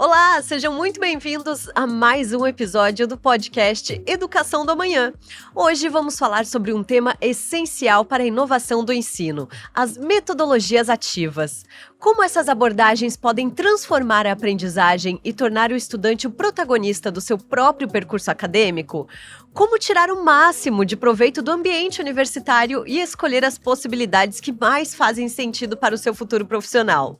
Olá, sejam muito bem-vindos a mais um episódio do podcast Educação do Amanhã. Hoje vamos falar sobre um tema essencial para a inovação do ensino: as metodologias ativas. Como essas abordagens podem transformar a aprendizagem e tornar o estudante o protagonista do seu próprio percurso acadêmico? Como tirar o máximo de proveito do ambiente universitário e escolher as possibilidades que mais fazem sentido para o seu futuro profissional?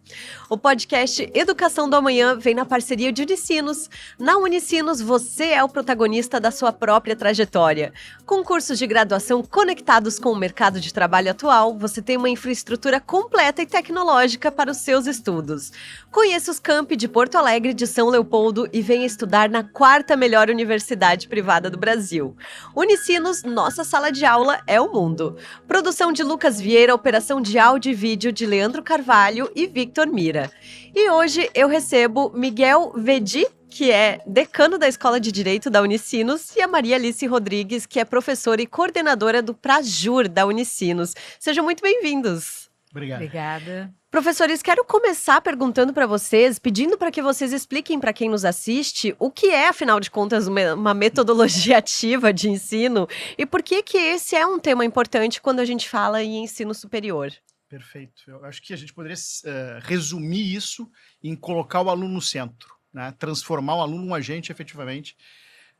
O podcast Educação do Amanhã vem na parceria de Unicinos. Na Unicinos, você é o protagonista da sua própria trajetória. Com cursos de graduação conectados com o mercado de trabalho atual, você tem uma infraestrutura completa e tecnológica para os seus estudos. Conheça os campi de Porto Alegre, de São Leopoldo e venha estudar na 4ª melhor universidade privada do Brasil. Unicinos, nossa sala de aula é o mundo. Produção de Lucas Vieira, operação de áudio e vídeo de Leandro Carvalho e Victor Mira. E hoje eu recebo Miguel Vedi, que é decano da Escola de Direito da Unicinos, e a Maria Alice Rodrigues, que é professora e coordenadora do Prajur da Unicinos. Sejam muito bem-vindos. Obrigado. Obrigada. Professores, quero começar perguntando para vocês, pedindo para que vocês expliquem para quem nos assiste o que é, afinal de contas, uma metodologia ativa de ensino e por que esse é um tema importante quando a gente fala em ensino superior. Perfeito. Eu acho que a gente poderia resumir isso em colocar o aluno no centro, né? Transformar o aluno um agente, efetivamente,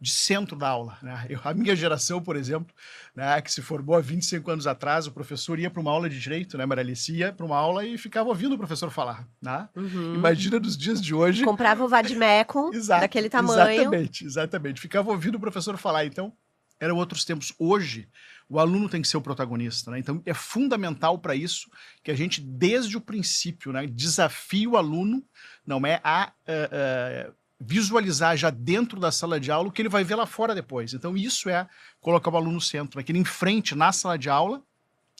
de centro da aula, né? A minha geração, por exemplo, né, que se formou há 25 anos atrás, o professor ia para uma aula de direito, né, Maria Alice, ia para uma aula e ficava ouvindo o professor falar, né? Imagina nos dias de hoje... Comprava o vademecum daquele tamanho. Exatamente. Ficava ouvindo o professor falar. Então, eram outros tempos. Hoje, o aluno tem que ser o protagonista, né? Então, é fundamental para isso que a gente, desde o princípio, né, desafie o aluno, não é a visualizar já dentro da sala de aula o que ele vai ver lá fora depois. Então, isso é colocar o aluno no centro, né? Que ele enfrente na sala de aula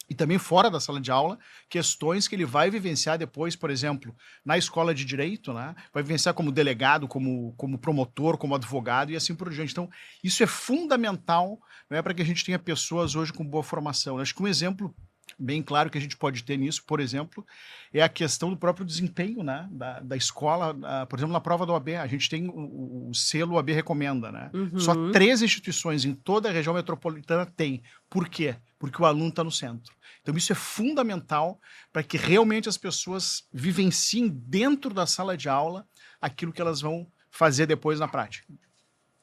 e também fora da sala de aula, questões que ele vai vivenciar depois, por exemplo, na escola de direito, né? Vai vivenciar como delegado, como promotor, como advogado e assim por diante. Então, isso é fundamental, né, para que a gente tenha pessoas hoje com boa formação. Acho que um exemplo bem claro que a gente pode ter nisso, por exemplo, é a questão do próprio desempenho, né, da escola. Por exemplo, na prova da OAB, a gente tem o selo OAB Recomenda, né? Só 3 instituições em toda a região metropolitana tem. Por quê? Porque o aluno está no centro. Então, isso é fundamental para que realmente as pessoas vivenciem dentro da sala de aula aquilo que elas vão fazer depois na prática.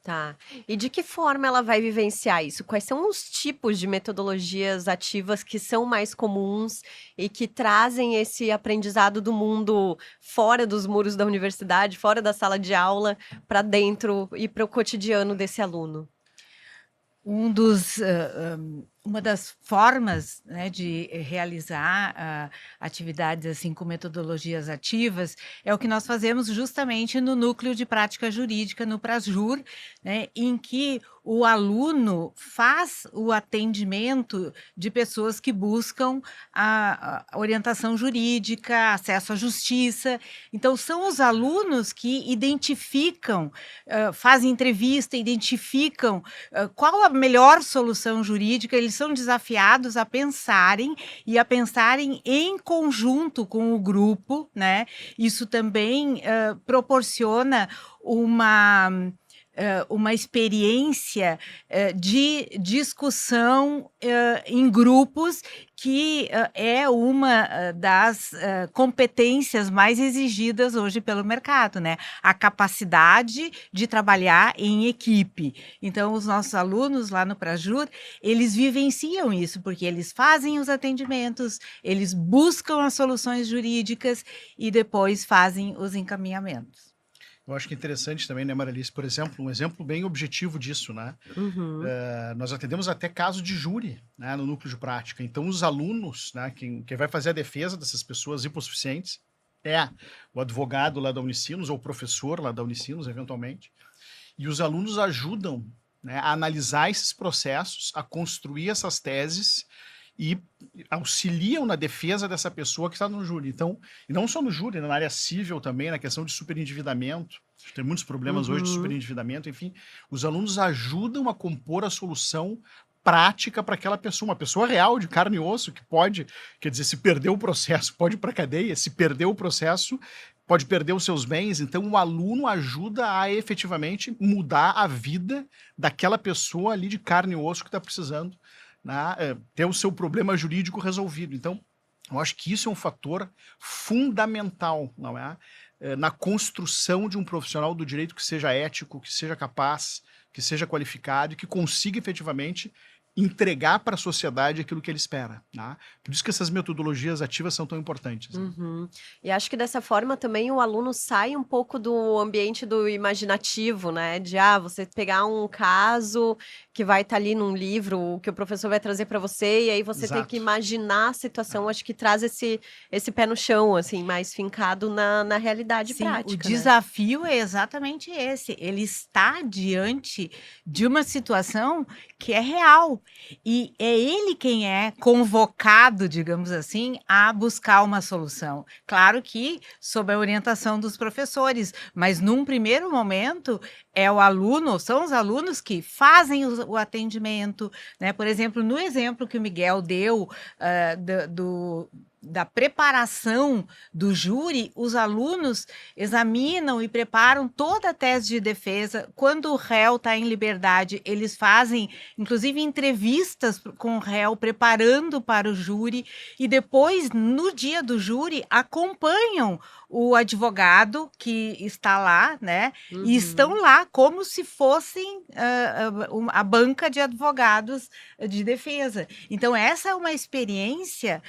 Tá. E de que forma ela vai vivenciar isso? Quais são os tipos de metodologias ativas que são mais comuns e que trazem esse aprendizado do mundo fora dos muros da universidade, fora da sala de aula, para dentro e para o cotidiano desse aluno? Uma das formas, né, de realizar atividades assim com metodologias ativas é o que nós fazemos justamente no Núcleo de Prática Jurídica, no Prajur, né, em que o aluno faz o atendimento de pessoas que buscam a orientação jurídica, acesso à justiça. Então, são os alunos que identificam, fazem entrevista, identificam qual a melhor solução jurídica. Eles são desafiados a pensarem em conjunto com o grupo, né? Isso também proporciona uma experiência de discussão em grupos, que é uma das competências mais exigidas hoje pelo mercado, né? A capacidade de trabalhar em equipe. Então, os nossos alunos lá no Prajur, eles vivenciam isso, porque eles fazem os atendimentos, eles buscam as soluções jurídicas e depois fazem os encaminhamentos. Eu acho que é interessante também, né, Maria Alice, por exemplo, um exemplo bem objetivo disso, né? Nós atendemos até caso de júri, né, no núcleo de prática. Então, os alunos, né, quem vai fazer a defesa dessas pessoas hipossuficientes é o advogado lá da Unicinos, ou o professor lá da Unicinos, eventualmente. E os alunos ajudam, né, a analisar esses processos, a construir essas teses e auxiliam na defesa dessa pessoa que está no júri. Então, e não só no júri, na área civil também, na questão de superendividamento. Tem muitos problemas hoje de superendividamento. Enfim, os alunos ajudam a compor a solução prática para aquela pessoa, uma pessoa real, de carne e osso, que pode, quer dizer, se perder o processo, pode ir para a cadeia, se perder o processo, pode perder os seus bens, então o aluno ajuda a efetivamente mudar a vida daquela pessoa ali de carne e osso que está precisando, né, ter o seu problema jurídico resolvido. Então, eu acho que isso é um fator fundamental, não é? Na construção de um profissional do direito que seja ético, que seja capaz, que seja qualificado e que consiga efetivamente entregar para a sociedade aquilo que ele espera, né? Por isso que essas metodologias ativas são tão importantes. Né? Uhum. E acho que dessa forma também o aluno sai um pouco do ambiente do imaginativo, né? De você pegar um caso que vai estar ali num livro, que o professor vai trazer para você, e aí você tem que Exato. imaginar a situação. Acho que traz esse pé no chão, assim, mais fincado na realidade Sim, prática, o né? desafio é exatamente esse. Ele está diante de uma situação que é real. E é ele quem é convocado, digamos assim, a buscar uma solução. Claro que sob a orientação dos professores, mas num primeiro momento é o aluno, são os alunos que fazem o atendimento, né? Por exemplo, no exemplo que o Miguel deu da preparação do júri, os alunos examinam e preparam toda a tese de defesa. Quando o réu está em liberdade, eles fazem, inclusive, entrevistas com o réu, preparando para o júri, e depois, no dia do júri, acompanham o advogado que está lá, né? E estão lá como se fossem a banca de advogados de defesa. Então, essa é uma experiência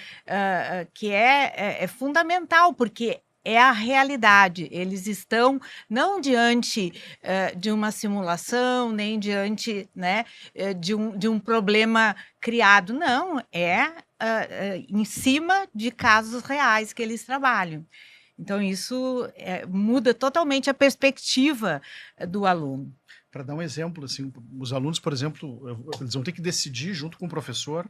que é fundamental, porque é a realidade. Eles estão não diante de uma simulação, nem diante, né, de um problema criado. Não, em cima de casos reais que eles trabalham. Então, isso muda totalmente a perspectiva do aluno. Para dar um exemplo, assim, os alunos, por exemplo, eles vão ter que decidir junto com o professor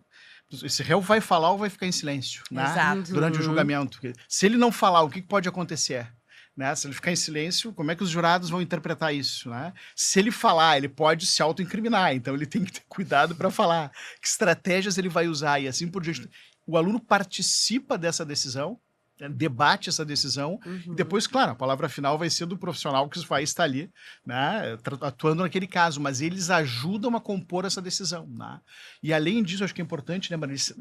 esse réu vai falar ou vai ficar em silêncio, né? Exato. Durante o julgamento. Se ele não falar, o que pode acontecer? Né? Se ele ficar em silêncio, como é que os jurados vão interpretar isso? Né? Se ele falar, ele pode se autoincriminar, então ele tem que ter cuidado para falar. Que estratégias ele vai usar e assim por diante. O aluno participa dessa decisão, debate essa decisão, e depois, claro, a palavra final vai ser do profissional que vai estar ali, né, atuando naquele caso, mas eles ajudam a compor essa decisão. Né? E além disso, acho que é importante, né, Marisa,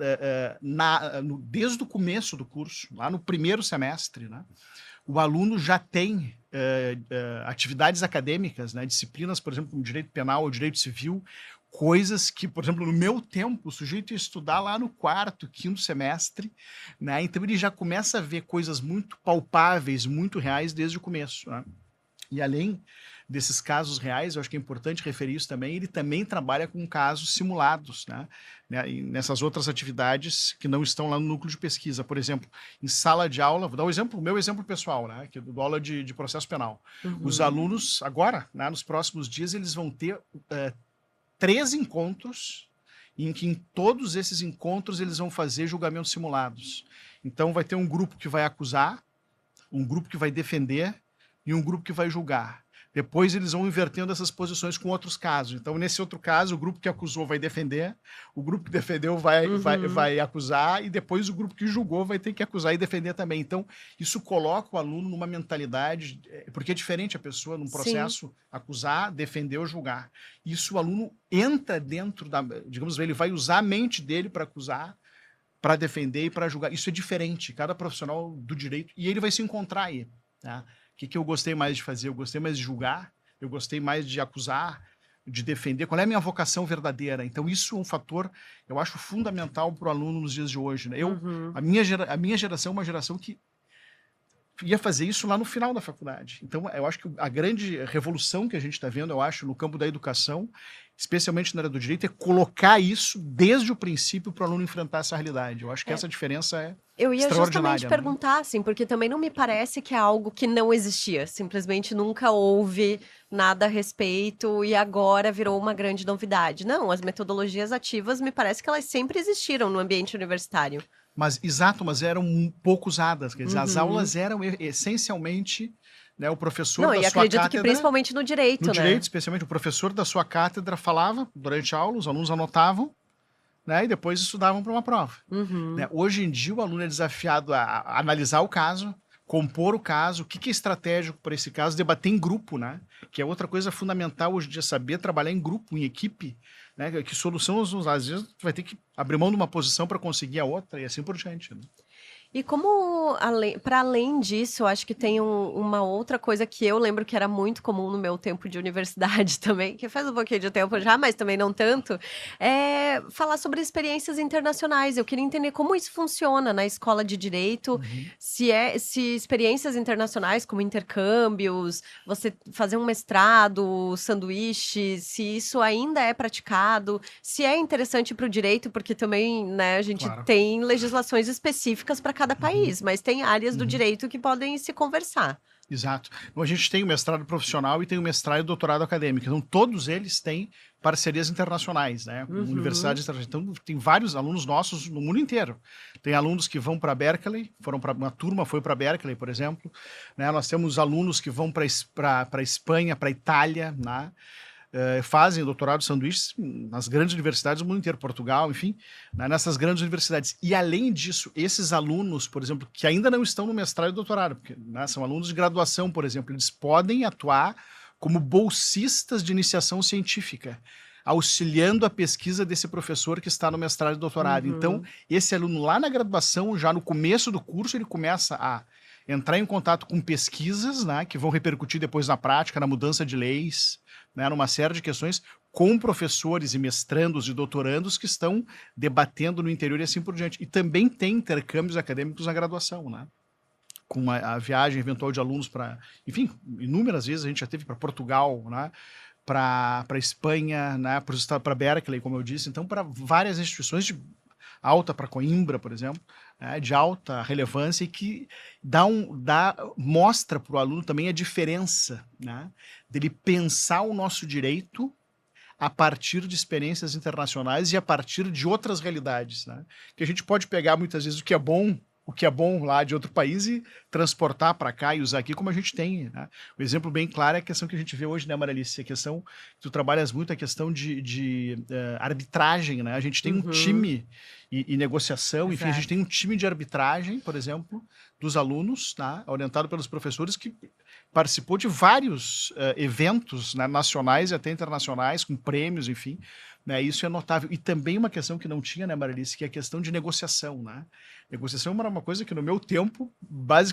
desde o começo do curso, lá no primeiro semestre, né, o aluno já tem atividades acadêmicas, né, disciplinas, por exemplo, como direito penal ou direito civil, coisas que, por exemplo, no meu tempo, o sujeito ia estudar lá no quarto, quinto semestre, né? Então ele já começa a ver coisas muito palpáveis, muito reais desde o começo. Né? E além desses casos reais, eu acho que é importante referir isso também, ele também trabalha com casos simulados, né? E nessas outras atividades que não estão lá no núcleo de pesquisa. Por exemplo, em sala de aula, vou dar o meu exemplo pessoal, né? Que eu dou aula de processo penal. Os alunos, agora, né, nos próximos dias, eles vão ter 3 encontros, em que em todos esses encontros eles vão fazer julgamentos simulados. Então vai ter um grupo que vai acusar, um grupo que vai defender e um grupo que vai julgar. Depois eles vão invertendo essas posições com outros casos. Então, nesse outro caso, o grupo que acusou vai defender, o grupo que defendeu vai acusar, e depois o grupo que julgou vai ter que acusar e defender também. Então, isso coloca o aluno numa mentalidade, porque é diferente a pessoa, num processo, acusar, defender ou julgar. Isso o aluno entra dentro da, digamos, ele vai usar a mente dele para acusar, para defender e para julgar. Isso é diferente, cada profissional do direito, e ele vai se encontrar aí, tá? O que eu gostei mais de fazer? Eu gostei mais de julgar, eu gostei mais de acusar, de defender. Qual é a minha vocação verdadeira? Então, isso é um fator, eu acho, fundamental para o aluno nos dias de hoje. Né? A minha geração é uma geração que ia fazer isso lá no final da faculdade. Então, eu acho que a grande revolução que a gente está vendo, eu acho, no campo da educação, especialmente na área do direito, é colocar isso desde o princípio para o aluno enfrentar essa realidade. Eu acho que essa diferença é Eu ia justamente extraordinária, perguntar, assim, porque também não me parece que é algo que não existia. Simplesmente nunca houve nada a respeito e agora virou uma grande novidade. Não, as metodologias ativas me parece que elas sempre existiram no ambiente universitário. Mas eram pouco usadas. Quer dizer, as aulas eram essencialmente, né, o professor Não, da e sua acredito cátedra... que principalmente no direito, No né? direito, especialmente, o professor da sua cátedra falava durante a aula, os alunos anotavam, né, e depois estudavam para uma prova. Né? Hoje em dia, o aluno é desafiado a analisar o caso, compor o caso, o que é estratégico para esse caso, debater em grupo, né? Que é outra coisa fundamental hoje em dia, saber trabalhar em grupo, em equipe, né? Que solução, às vezes, tu vai ter que abrir mão de uma posição para conseguir a outra e assim por diante, né? E como, para além disso, eu acho que tem uma outra coisa que eu lembro que era muito comum no meu tempo de universidade também, que faz um pouquinho de tempo já, mas também não tanto, é falar sobre experiências internacionais. Eu queria entender como isso funciona na escola de direito, se experiências internacionais como intercâmbios, você fazer um mestrado, sanduíche, se isso ainda é praticado, se é interessante para o direito, porque também, né, a gente Claro. tem legislações específicas para cada país, mas tem áreas do direito que podem se conversar. Exato. Então, a gente tem o mestrado profissional e tem o mestrado e doutorado acadêmico. Então, todos eles têm parcerias internacionais, né? Com universidades internacionais. Então, tem vários alunos nossos no mundo inteiro. Tem alunos que vão para Berkeley, uma turma foi para Berkeley, por exemplo. Né? Nós temos alunos que vão para Espanha, para Itália, né? Fazem doutorado sanduíches nas grandes universidades do mundo inteiro, Portugal, enfim, né, nessas grandes universidades. E, além disso, esses alunos, por exemplo, que ainda não estão no mestrado e doutorado, porque, né, são alunos de graduação, por exemplo, eles podem atuar como bolsistas de iniciação científica, auxiliando a pesquisa desse professor que está no mestrado e doutorado. Então, esse aluno lá na graduação, já no começo do curso, ele começa a entrar em contato com pesquisas, né, que vão repercutir depois na prática, na mudança de leis, né, numa série de questões, com professores e mestrandos e doutorandos que estão debatendo no interior e assim por diante. E também tem intercâmbios acadêmicos na graduação, né? Com a viagem eventual de alunos para, enfim, inúmeras vezes a gente já teve para Portugal, né? Para Espanha, né? Para Berkeley, como eu disse. Então, para várias instituições de alta, para Coimbra, por exemplo, né, de alta relevância e que mostra para o aluno também a diferença, né, dele pensar o nosso direito a partir de experiências internacionais e a partir de outras realidades, né, que a gente pode pegar muitas vezes o que é bom lá de outro país e transportar para cá e usar aqui, como a gente tem, né? O exemplo bem claro é a questão que a gente vê hoje, né, Maralice? A questão, tu trabalhas muito a questão de arbitragem, né? A gente tem um time e negociação, enfim, a gente tem um time de arbitragem, por exemplo, dos alunos, tá? Orientado pelos professores, que participou de vários eventos, né, nacionais e até internacionais, com prêmios, enfim. Né, isso é notável. E também uma questão que não tinha, né, Maralice, que é a questão de negociação, né? Negociação era uma coisa que no meu tempo,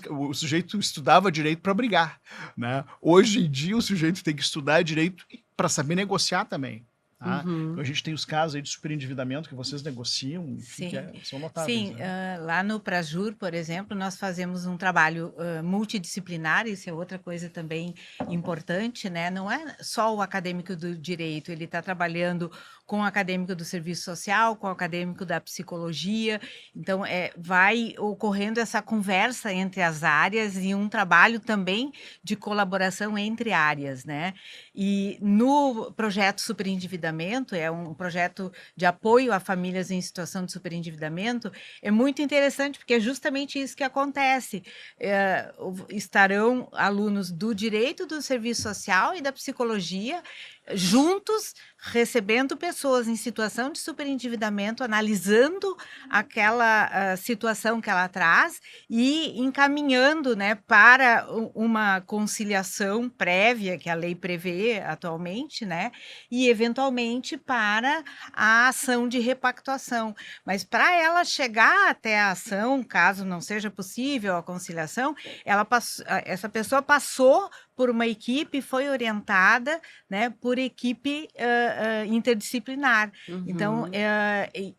o sujeito estudava direito para brigar, né? Hoje em dia o sujeito tem que estudar direito para saber negociar também. Tá? Então, a gente tem os casos aí de superendividamento que vocês negociam, enfim, são notáveis. Sim, né? lá no Prajur, por exemplo, nós fazemos um trabalho multidisciplinar, isso é outra coisa também importante, né? Não é só o acadêmico do direito, ele está trabalhando com o acadêmico do serviço social, com o acadêmico da psicologia, então vai ocorrendo essa conversa entre as áreas e um trabalho também de colaboração entre áreas, né? E no projeto Superendividamento, é um projeto de apoio a famílias em situação de superendividamento, é muito interessante, porque é justamente isso que acontece. Estarão alunos do direito, do serviço social e da psicologia juntos, recebendo pessoas em situação de superendividamento, analisando aquela situação que ela traz e encaminhando, né, para uma conciliação prévia que a lei prevê atualmente, né, e eventualmente para a ação de repactuação. Mas para ela chegar até a ação, caso não seja possível a conciliação, essa pessoa passou por uma equipe, foi orientada, né, por equipe interdisciplinar. Então,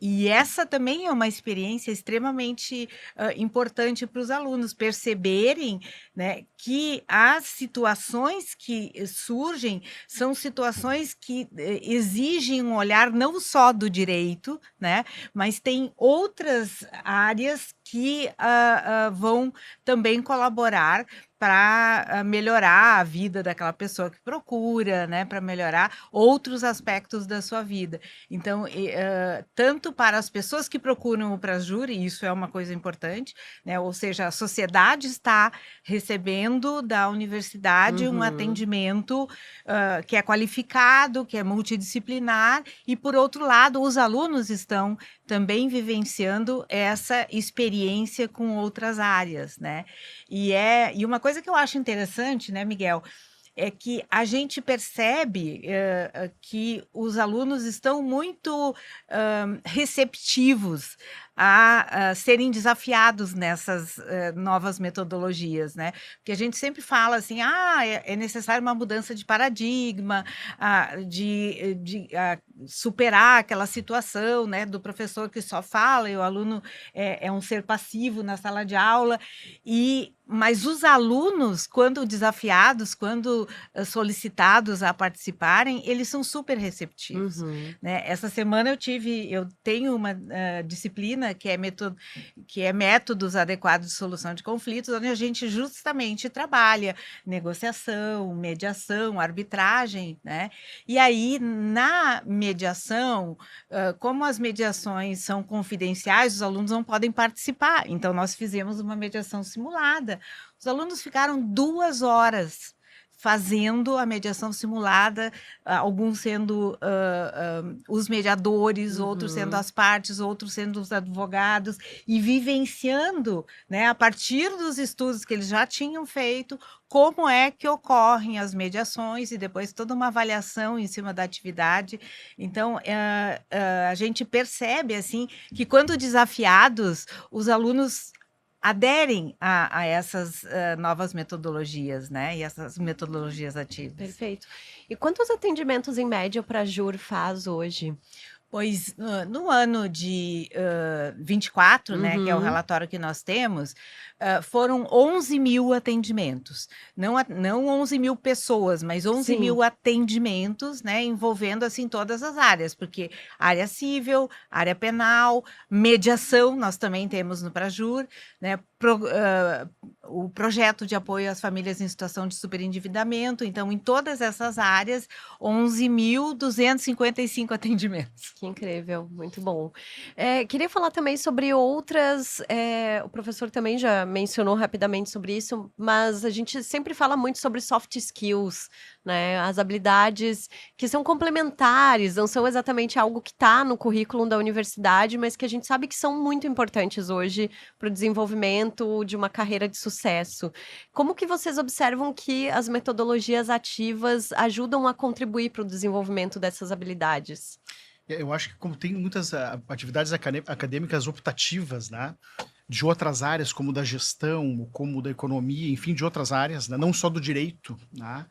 e essa também é uma experiência extremamente importante para os alunos perceberem, né, que as situações que surgem são situações que exigem um olhar não só do direito, né, mas tem outras áreas que vão também colaborar para melhorar a vida daquela pessoa que procura, né, para melhorar outros aspectos da sua vida. Então, tanto para as pessoas que procuram o Prajur, e isso é uma coisa importante, né, ou seja, a sociedade está recebendo da universidade um atendimento que é qualificado, que é multidisciplinar, e por outro lado, os alunos estão também vivenciando essa experiência com outras áreas, né? E uma coisa que eu acho interessante, né, Miguel, é que a gente percebe que os alunos estão muito receptivos a serem desafiados nessas novas metodologias, né? Porque a gente sempre fala assim, é necessário uma mudança de paradigma, de superar aquela situação, né, do professor que só fala e o aluno é um ser passivo na sala de aula. Mas os alunos, quando desafiados, quando solicitados a participarem, eles são super receptivos, né? Essa semana eu tenho uma disciplina que é métodos adequados de solução de conflitos, onde a gente justamente trabalha negociação, mediação, arbitragem, né? E aí, na mediação, como as mediações são confidenciais, os alunos não podem participar. Então, nós fizemos uma mediação simulada. Os alunos ficaram 2 horas fazendo a mediação simulada, alguns sendo os mediadores, outros sendo as partes, outros sendo os advogados, e vivenciando, né, a partir dos estudos que eles já tinham feito, como é que ocorrem as mediações e depois toda uma avaliação em cima da atividade. Então, a gente percebe assim que quando desafiados, os alunos aderem a essas novas metodologias, né? E essas metodologias ativas. Perfeito. E quantos atendimentos, em média, para a JUR faz hoje? Pois, no ano de 24, né, que é o relatório que nós temos, foram 11 mil atendimentos. Não 11 mil pessoas, mas 11 mil atendimentos, né, envolvendo, assim, todas as áreas, porque área civil, área penal, mediação, nós também temos no Prajur, né, o projeto de apoio às famílias em situação de superendividamento. Então, em todas essas áreas, 11.255 atendimentos. Que incrível, muito bom. Queria falar também sobre outras. O professor também já mencionou rapidamente sobre isso, mas a gente sempre fala muito sobre soft skills, né? As habilidades que são complementares, não são exatamente algo que está no currículo da universidade, mas que a gente sabe que são muito importantes hoje para o desenvolvimento de uma carreira de sucesso. Como que vocês observam que as metodologias ativas ajudam a contribuir para o desenvolvimento dessas habilidades? Eu acho que como tem muitas atividades acadêmicas optativas, né, de outras áreas, como da gestão, como da economia, enfim, de outras áreas, né, não só do direito, né,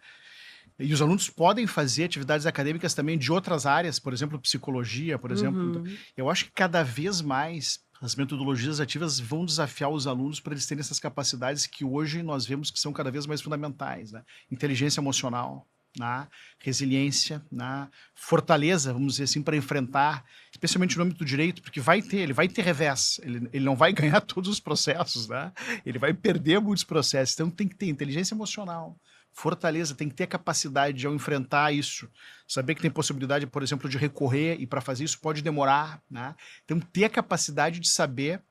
e os alunos podem fazer atividades acadêmicas também de outras áreas, por exemplo, psicologia, por exemplo. Eu acho que cada vez mais as metodologias ativas vão desafiar os alunos para eles terem essas capacidades que hoje nós vemos que são cada vez mais fundamentais, né? Inteligência emocional, na resiliência, na fortaleza, vamos dizer assim, para enfrentar, especialmente no âmbito do direito, porque ele vai ter revés, ele não vai ganhar todos os processos, né? Ele vai perder muitos processos, então tem que ter inteligência emocional, fortaleza, tem que ter a capacidade de, ao enfrentar isso, saber que tem possibilidade, por exemplo, de recorrer, e para fazer isso pode demorar, né? Então ter a capacidade de saber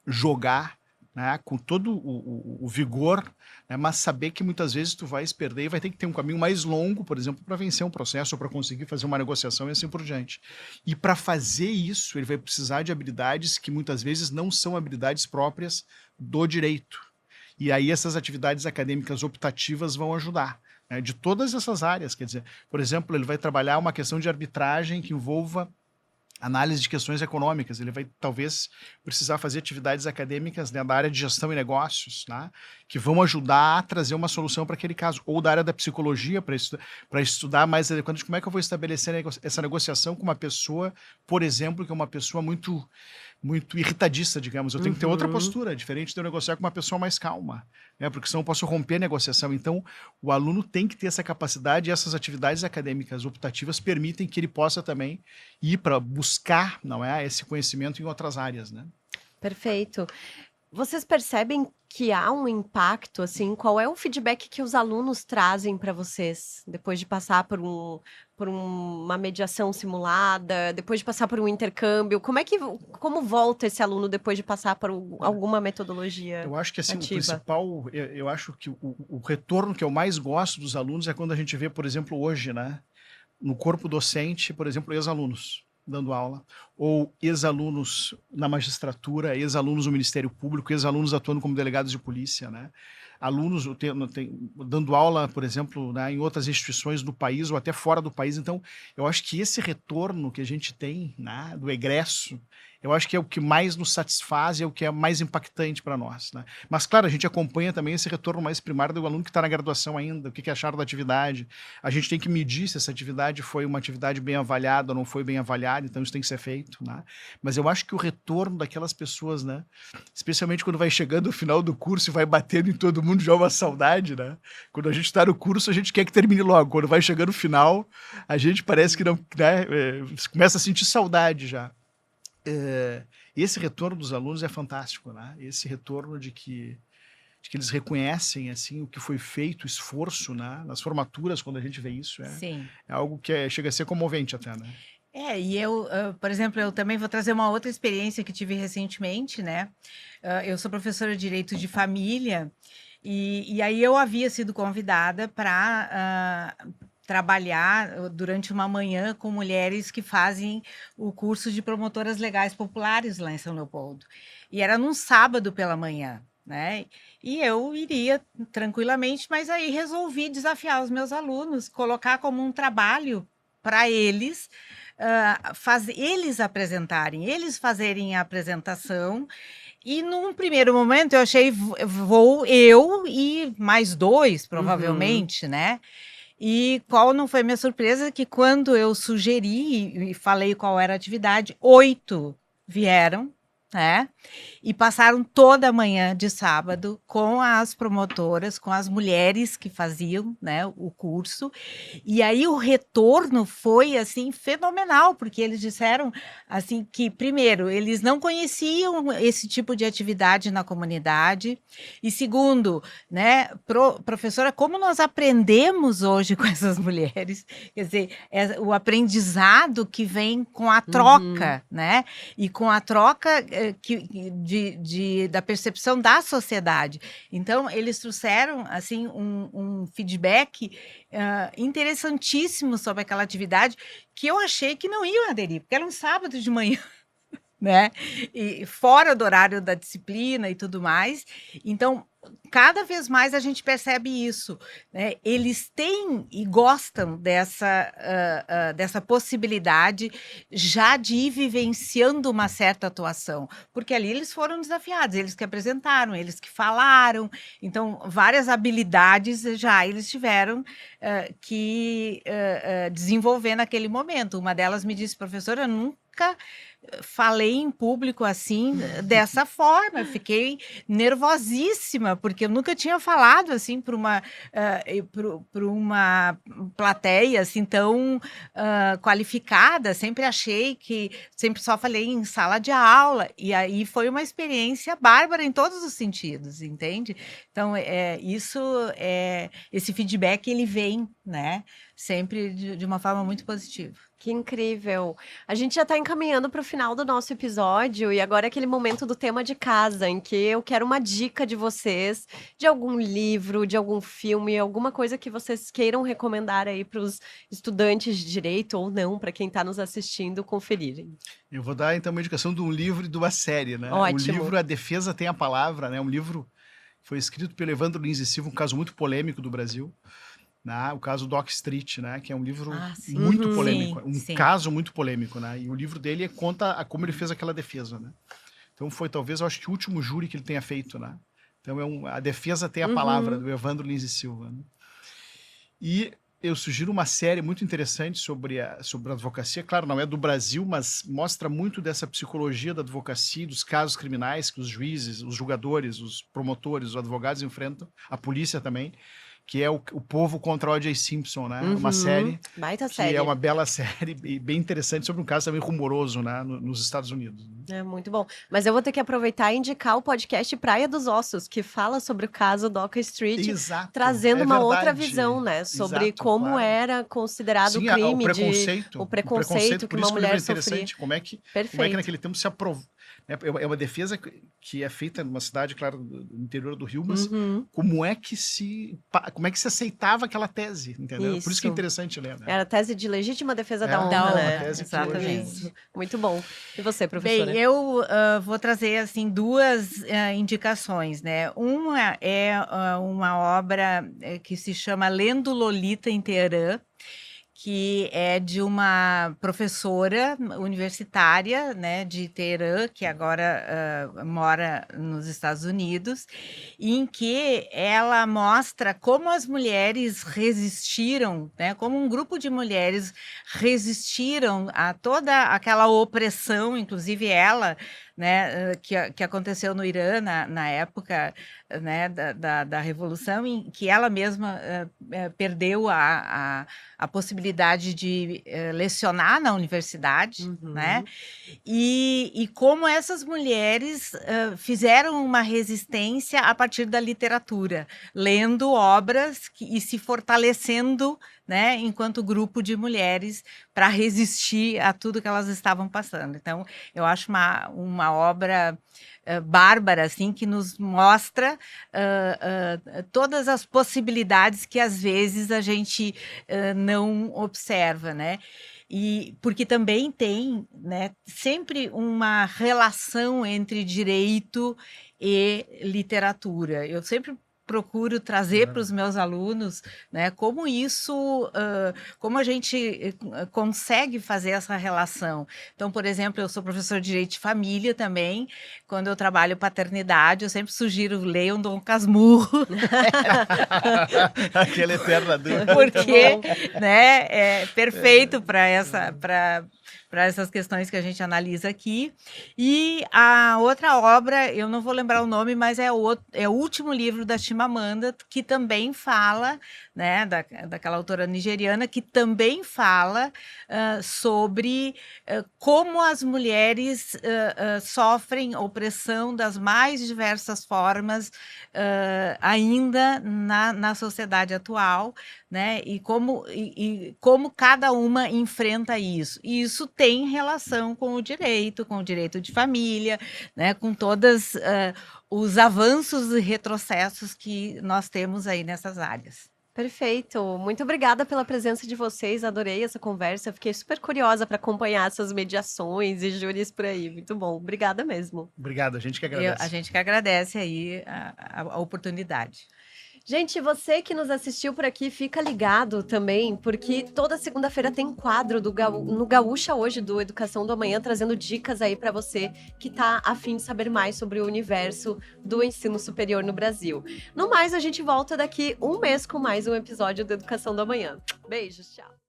jogar, né, com todo o vigor, né, mas saber que muitas vezes tu vais perder e vai ter que ter um caminho mais longo, por exemplo, para vencer um processo ou para conseguir fazer uma negociação e assim por diante. E para fazer isso, ele vai precisar de habilidades que muitas vezes não são habilidades próprias do direito. E aí essas atividades acadêmicas optativas vão ajudar, né, de todas essas áreas. Quer dizer, por exemplo, ele vai trabalhar uma questão de arbitragem que envolva análise de questões econômicas, ele vai talvez precisar fazer atividades acadêmicas, né, da área de gestão e negócios, né, que vão ajudar a trazer uma solução para aquele caso, ou da área da psicologia, para estudar mais adequadamente como é que eu vou estabelecer essa negociação com uma pessoa, por exemplo, que é uma pessoa muito irritadista, digamos. Eu tenho que ter outra postura, diferente de eu negociar com uma pessoa mais calma, né? Porque senão eu posso romper a negociação. Então, o aluno tem que ter essa capacidade, e essas atividades acadêmicas optativas permitem que ele possa também ir para buscar, não é, esse conhecimento em outras áreas, né? Perfeito. Vocês percebem que há um impacto, assim, qual é o feedback que os alunos trazem para vocês depois de passar por uma mediação simulada, depois de passar por um intercâmbio? Como volta esse aluno depois de passar por alguma metodologia? Eu acho que assim, ativa? o principal, eu acho que o retorno que eu mais gosto dos alunos é quando a gente vê, por exemplo, hoje, né, no corpo docente, por exemplo, ex-alunos, dando aula, ou ex-alunos na magistratura, ex-alunos no Ministério Público, ex-alunos atuando como delegados de polícia, né? Alunos dando aula, por exemplo, né, em outras instituições do país ou até fora do país. Então, eu acho que esse retorno que a gente tem, né, do egresso, eu acho que é o que mais nos satisfaz e é o que é mais impactante para nós, né? Mas, claro, a gente acompanha também esse retorno mais primário do aluno que está na graduação ainda, o que acharam da atividade. A gente tem que medir se essa atividade foi uma atividade bem avaliada ou não foi bem avaliada, então isso tem que ser feito, né? Mas eu acho que o retorno daquelas pessoas, né, especialmente quando vai chegando o final do curso e vai batendo em todo mundo, já é uma saudade, né? Quando a gente está no curso, a gente quer que termine logo. Quando vai chegando o final, a gente parece que não, né, começa a sentir saudade já. Esse retorno dos alunos é fantástico, né? Esse retorno de que eles reconhecem assim o que foi feito, o esforço, né? Nas formaturas, quando a gente vê isso, Sim. é algo que chega a ser comovente até, né? E eu, por exemplo, eu também vou trazer uma outra experiência que tive recentemente, né? Eu sou professora de Direito de Família e aí eu havia sido convidada para trabalhar durante uma manhã com mulheres que fazem o curso de promotoras legais populares lá em São Leopoldo. E era num sábado pela manhã, né? E eu iria tranquilamente, mas aí resolvi desafiar os meus alunos, colocar como um trabalho para eles, eles apresentarem, eles fazerem a apresentação. E num primeiro momento eu achei, vou eu e mais 2, provavelmente, né? E qual não foi minha surpresa? Que quando eu sugeri e falei qual era a atividade, 8 vieram, né? E passaram toda a manhã de sábado com as promotoras, com as mulheres que faziam, né, o curso. E aí o retorno foi assim fenomenal, porque eles disseram assim que primeiro, eles não conheciam esse tipo de atividade na comunidade, e segundo, né, professora, como nós aprendemos hoje com essas mulheres, quer dizer, o aprendizado que vem com a troca, né? E com a troca da percepção da sociedade. Então, eles trouxeram assim um feedback interessantíssimo sobre aquela atividade que eu achei que não iam aderir, porque era um sábado de manhã, né? E fora do horário da disciplina e tudo mais. Então, cada vez mais a gente percebe isso, né? Eles têm e gostam dessa possibilidade já de ir vivenciando uma certa atuação, porque ali eles foram desafiados, eles que apresentaram, eles que falaram, então várias habilidades já eles tiveram que desenvolver naquele momento. Uma delas me disse, professora, eu nunca falei em público assim, dessa forma, eu fiquei nervosíssima, porque eu nunca tinha falado assim para uma plateia assim tão qualificada, sempre só falei em sala de aula, e aí foi uma experiência bárbara em todos os sentidos, entende? Então, esse feedback, ele vem, né, sempre de uma forma muito positiva. Que incrível! A gente já está encaminhando para o final do nosso episódio e agora é aquele momento do tema de casa, em que eu quero uma dica de vocês, de algum livro, de algum filme, alguma coisa que vocês queiram recomendar aí para os estudantes de direito ou não, para quem está nos assistindo conferirem. Eu vou dar então uma indicação de um livro e de uma série, né? Ótimo. O livro A Defesa Tem a Palavra, né? Um livro que foi escrito pelo Evandro Lins e Silva, um caso muito polêmico do Brasil. Né? O caso Dock Street, né? Que é um livro muito polêmico, caso muito polêmico, né? E o livro dele conta como ele fez aquela defesa, né? Então foi talvez, eu acho que o último júri que ele tenha feito, né? Então A Defesa Tem a Palavra, do Evandro Lins e Silva, né? E eu sugiro uma série muito interessante sobre a advocacia, claro, não é do Brasil, mas mostra muito dessa psicologia da advocacia, dos casos criminais que os juízes, os julgadores, os promotores, os advogados enfrentam, a polícia também, que é o Povo contra O.J. Simpson, né? Uma série Baita que série. é uma bela série e bem interessante sobre um caso também rumoroso, né? Nos Estados Unidos. É muito bom. Mas eu vou ter que aproveitar e indicar o podcast Praia dos Ossos, que fala sobre o caso Dock Street, Exato, trazendo uma verdade. outra visão, né? Sobre Exato, como claro. era considerado o crime, o preconceito que uma mulher é interessante. sofria. Como é que naquele tempo se aprovou, É uma defesa que é feita numa cidade, claro, do interior do Rio, mas Uhum. como é que se aceitava aquela tese, entendeu? Por isso que é Isso. interessante ler, né? Era a tese de legítima defesa É, da honra, da honra, né? tese que exatamente. hoje- Muito bom. E você, professora? Bem, eu vou trazer assim duas indicações, né? Uma é uma obra que se chama Lendo Lolita em Teherã, que é de uma professora universitária, né, de Teherã, que agora mora nos Estados Unidos, em que ela mostra como as mulheres resistiram, né, como um grupo de mulheres resistiram a toda aquela opressão, inclusive ela, né, que aconteceu no Irã na época, né, da Revolução, em que ela mesma perdeu a possibilidade de lecionar na universidade, Uhum. né? E como essas mulheres fizeram uma resistência a partir da literatura, lendo obras e se fortalecendo, né, enquanto grupo de mulheres para resistir a tudo que elas estavam passando. Então, eu acho uma obra bárbara, assim, que nos mostra todas as possibilidades que às vezes a gente não observa, né? E porque também tem, né, sempre uma relação entre direito e literatura. Eu sempre procuro trazer para os meus alunos, né, como isso, como a gente consegue fazer essa relação. Então, por exemplo, eu sou professora de Direito de Família também. Quando eu trabalho paternidade, eu sempre sugiro leiam Dom Casmurro, Aquela eterna dúvida. porque, né, é perfeito para essas questões que a gente analisa aqui. E a outra obra, eu não vou lembrar o nome, mas é o último livro da Chimamanda, que também fala, né, daquela autora nigeriana, que também fala sobre como as mulheres sofrem opressão das mais diversas formas ainda na sociedade atual, né? E como cada uma enfrenta isso. E isso tem relação com o direito de família, né? Com todos os avanços e retrocessos que nós temos aí nessas áreas. Perfeito. Muito obrigada pela presença de vocês. Adorei essa conversa. Fiquei super curiosa para acompanhar essas mediações e júris por aí. Muito bom. Obrigada mesmo. Obrigado, a gente que A agradece. gente que agradece aí a oportunidade. Gente, você que nos assistiu por aqui, fica ligado também, porque toda segunda-feira tem quadro no Gaúcha Hoje, do Educação do Amanhã, trazendo dicas aí para você que tá a fim de saber mais sobre o universo do ensino superior no Brasil. No mais, a gente volta daqui um mês com mais um episódio do Educação do Amanhã. Beijos, tchau!